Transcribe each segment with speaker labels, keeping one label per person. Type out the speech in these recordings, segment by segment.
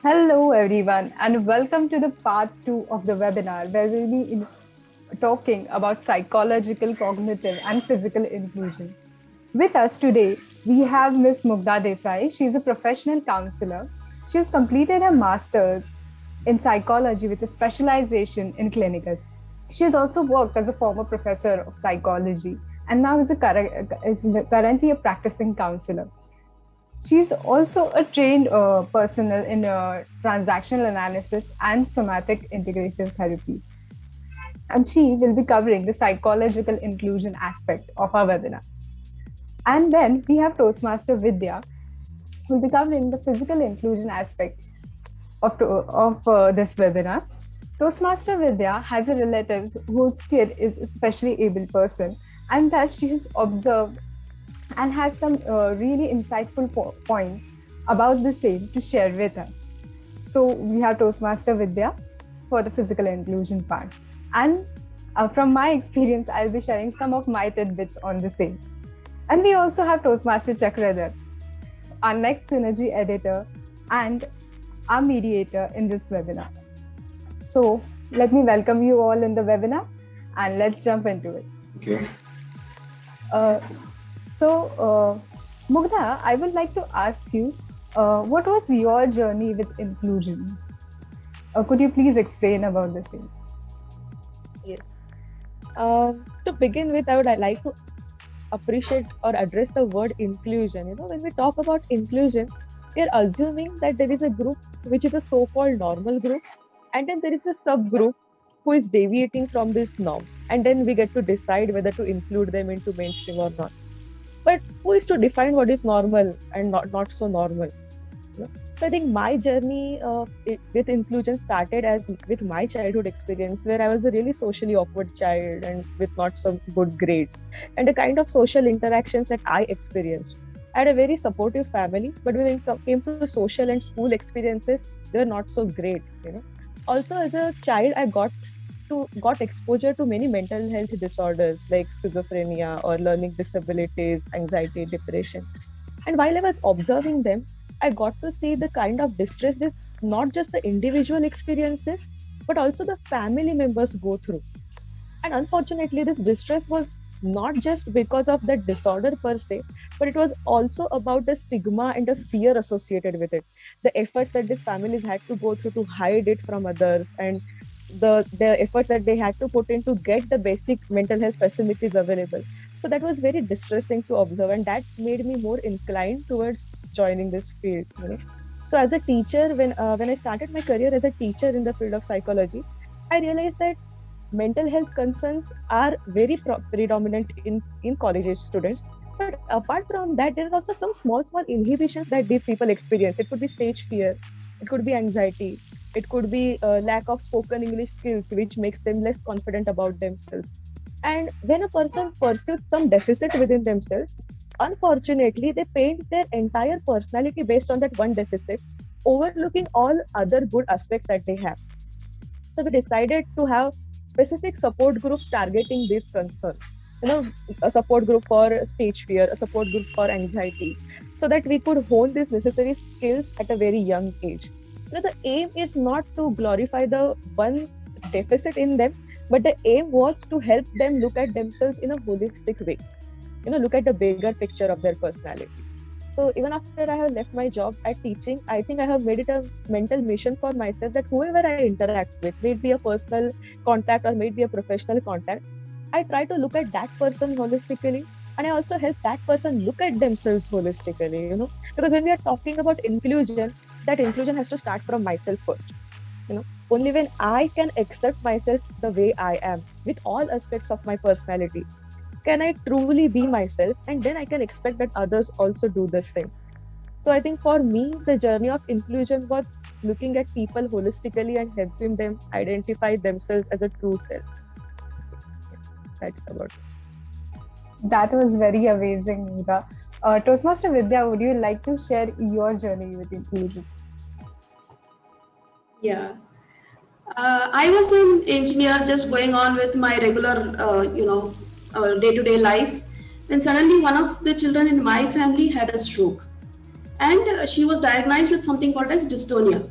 Speaker 1: Hello, everyone, and welcome to the part two of the webinar where we'll be talking about psychological, cognitive, and physical inclusion. With us today, we have Ms. Mugdha Desai. She's a professional counselor. She's completed her master's in psychology with a specialization in clinical. She has also worked as a former professor of psychology and now is currently a practicing counselor. She's also a trained personnel in transactional analysis and somatic integrative therapies. And she will be covering the psychological inclusion aspect of our webinar. And then we have Toastmaster Vidya, who will be covering the physical inclusion aspect of this webinar. Toastmaster Vidya has a relative whose kid is a specially able person, and thus she has observed and has some really insightful points about the same to share with us. So we have Toastmaster Vidya for the physical inclusion part. And from my experience, I'll be sharing some of my tidbits on the same. And we also have Toastmaster Chakradhar, our next synergy editor and our mediator in this webinar. So let me welcome you all in the webinar and let's jump into it.
Speaker 2: Okay.
Speaker 1: Mugdha, I would like to ask you, what was your journey with inclusion? Could you please explain about the same?
Speaker 3: Yes. To begin with, I would like to appreciate or address the word inclusion. When we talk about inclusion, we are assuming that there is a group which is a so-called normal group, and then there is a subgroup who is deviating from these norms, and then we get to decide whether to include them into mainstream or not. But who is to define what is normal and not so normal? So I think my journey with inclusion started as with my childhood experience, where I was a really socially awkward child and with not so good grades, and the kind of social interactions that I experienced. I had a very supportive family, but when it came to social and school experiences, they were not so great. Also, as a child, I got exposure to many mental health disorders like schizophrenia or learning disabilities, anxiety, depression. And while I was observing them, I got to see the kind of distress that not just the individual experiences, but also the family members go through. And unfortunately, this distress was not just because of the disorder per se, but it was also about the stigma and the fear associated with it. The efforts that these families had to go through to hide it from others, and the efforts that they had to put in to get the basic mental health facilities available. So that was very distressing to observe, and that made me more inclined towards joining this field. So as a teacher, when I started my career as a teacher in the field of psychology, I realized that mental health concerns are very predominant in college age students. But apart from that, there are also some small inhibitions that these people experience. It could be stage fear, it could be anxiety, it could be lack of spoken English skills, which makes them less confident about themselves. And when a person pursues some deficit within themselves, unfortunately, they paint their entire personality based on that one deficit, overlooking all other good aspects that they have. So we decided to have specific support groups targeting these concerns. A support group for stage fear, a support group for anxiety, so that we could hone these necessary skills at a very young age. The aim is not to glorify the one deficit in them, but the aim was to help them look at themselves in a holistic way. Look at the bigger picture of their personality. So even after I have left my job at teaching, I think I have made it a mental mission for myself that whoever I interact with, may it be a personal contact or may it be a professional contact, I try to look at that person holistically, and I also help that person look at themselves holistically, because when we are talking about inclusion, that inclusion has to start from myself first. Only when I can accept myself the way I am with all aspects of my personality, can I truly be myself, and then I can expect that others also do the same. So I think for me, the journey of inclusion was looking at people holistically and helping them identify themselves as a true self. That's about it.
Speaker 1: That was very amazing, Mugdha. Toastmaster Vidya, would you like to share your journey with inclusion?
Speaker 4: Yeah. I was an engineer just going on with my regular, day-to-day life. When suddenly one of the children in my family had a stroke. And she was diagnosed with something called as dystonia.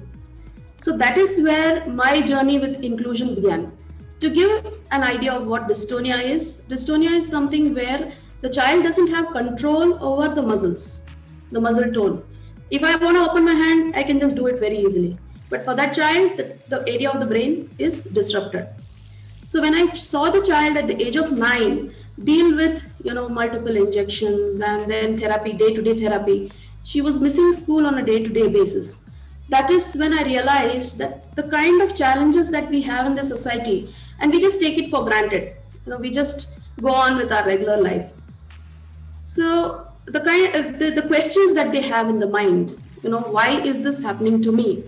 Speaker 4: So that is where my journey with inclusion began. To give an idea of what dystonia is something where the child doesn't have control over the muscles, the muzzle tone. If I want to open my hand, I can just do it very easily. But for that child, the area of the brain is disrupted. So when I saw the child at the age of 9 deal with multiple injections and then therapy, day-to-day therapy, she was missing school on a day-to-day basis. That is when I realized that the kind of challenges that we have in the society, and we just take it for granted. We just go on with our regular life. So the questions that they have in the mind, why is this happening to me?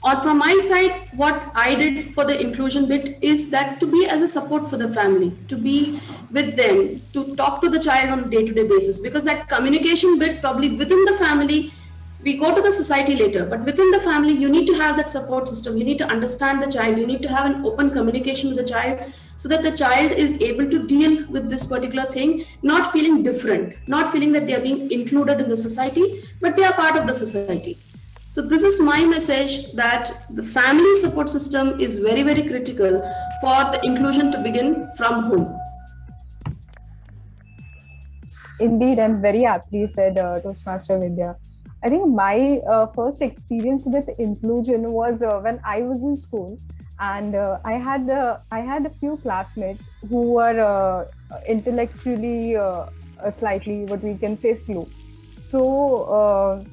Speaker 4: Or from my side, what I did for the inclusion bit is that to be as a support for the family, to be with them, to talk to the child on a day-to-day basis, because that communication bit probably within the family, we go to the society later, but within the family, you need to have that support system. You need to understand the child. You need to have an open communication with the child so that the child is able to deal with this particular thing, not feeling different, not feeling that they are being included in the society, but they are part of the society. So this is my message, that the family support system is very, very critical for the inclusion to begin from home.
Speaker 1: Indeed, and very aptly said, Toastmaster Vidya. I think my first experience with inclusion was when I was in school, and I had a few classmates who were intellectually slightly, what we can say, slow. So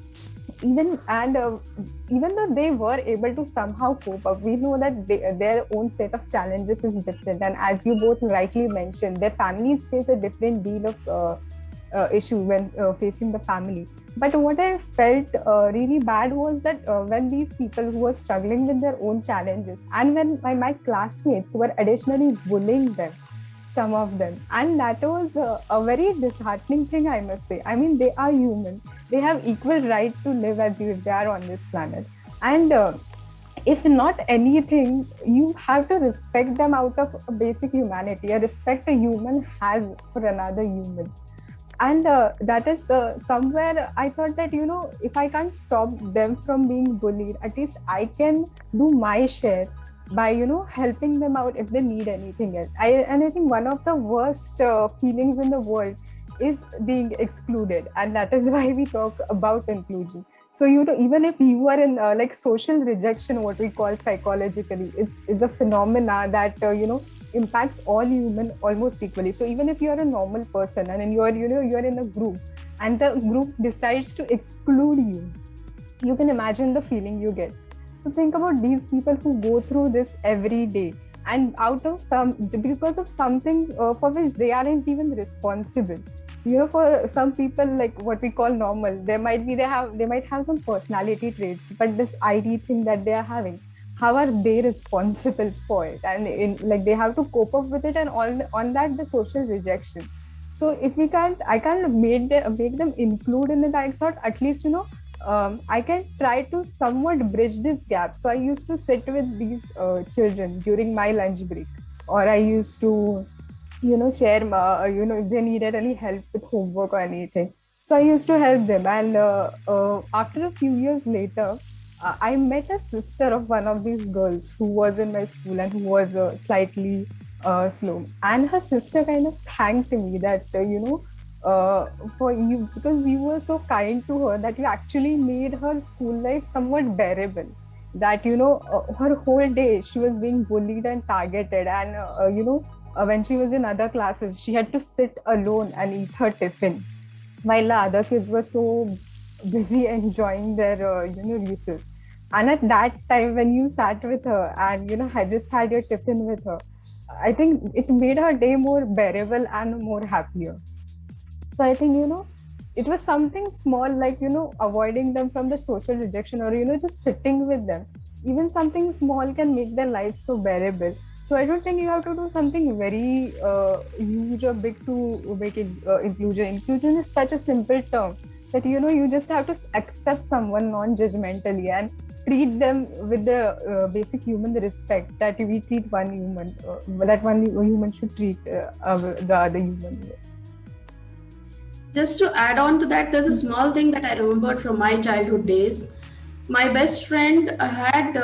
Speaker 1: even though they were able to somehow cope up, we know that their own set of challenges is different, and as you both rightly mentioned, their families face a different deal of issue when facing the family. But what I felt really bad was that when these people who were struggling with their own challenges, and when my classmates were additionally bullying them, some of them, and that was a very disheartening thing, I must say. I mean, they are human, they have equal right to live as you if they are on this planet, and if not anything, you have to respect them out of a basic humanity, a respect a human has for another human. And that is somewhere I thought that if I can't stop them from being bullied, at least I can do my share by helping them out if they need anything else. I think one of the worst feelings in the world is being excluded, and that is why we talk about inclusion. So even if you are in like social rejection, what we call psychologically, it's a phenomena that impacts all human almost equally. So even if you are a normal person and you're in a group and the group decides to exclude you, you can imagine the feeling you get. So think about these people who go through this every day, and because of something for which they aren't even responsible. For some people, like what we call normal, they might have some personality traits, but this ID thing that they are having, how are they responsible for it? And they have to cope up with it, and on that the social rejection. So if I can't make them include in it. I thought at least I can try to somewhat bridge this gap. So I used to sit with these children during my lunch break, or I used to share if they needed any help with homework or anything. So I used to help them, and after a few years later, I met a sister of one of these girls who was in my school and who was slightly slow. And her sister kind of thanked me that, for you, because you were so kind to her, that you actually made her school life somewhat bearable. That, her whole day she was being bullied and targeted. And, when she was in other classes, she had to sit alone and eat her tiffin, while the other kids were so busy enjoying their recess. And at that time, when you sat with her and had just had your tiffin with her, I think it made her day more bearable and more happier. So I think it was something small, like avoiding them from the social rejection, or just sitting with them. Even something small can make their lives so bearable. So I don't think you have to do something very huge or big to make it inclusion. Inclusion is such a simple term that you just have to accept someone non-judgmentally and treat them with the basic human respect that we treat one human, that one human should treat the other human with.
Speaker 4: Just to add on to that, there's a small thing that I remembered from my childhood days. my best friend had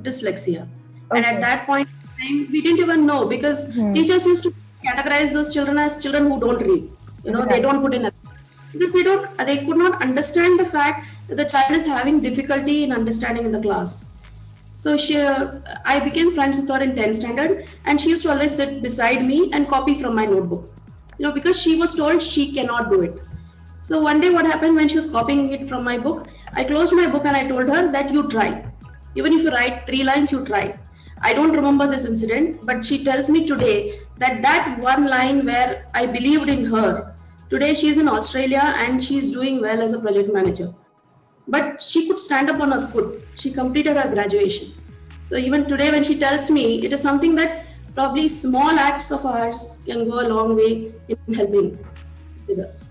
Speaker 4: dyslexia. And at
Speaker 1: Okay.
Speaker 4: that point in time, we didn't even know because teachers used to categorize those children as children who don't read. They
Speaker 1: Right.
Speaker 4: don't put in effort. Because they could not understand the fact that the child is having difficulty in understanding in the class. So I became friends with her in 10th standard, and she used to always sit beside me and copy from my notebook. Because she was told she cannot do it. So one day, what happened when she was copying it from my book? I closed my book and I told her that you try. Even if you write 3 lines, you try. I don't remember this incident, but she tells me today that that one line where I believed in her. Today she's in Australia and she's doing well as a project manager. But she could stand up on her foot. She completed her graduation. So even today, when she tells me, it is something that probably small acts of ours can go a long way in helping others.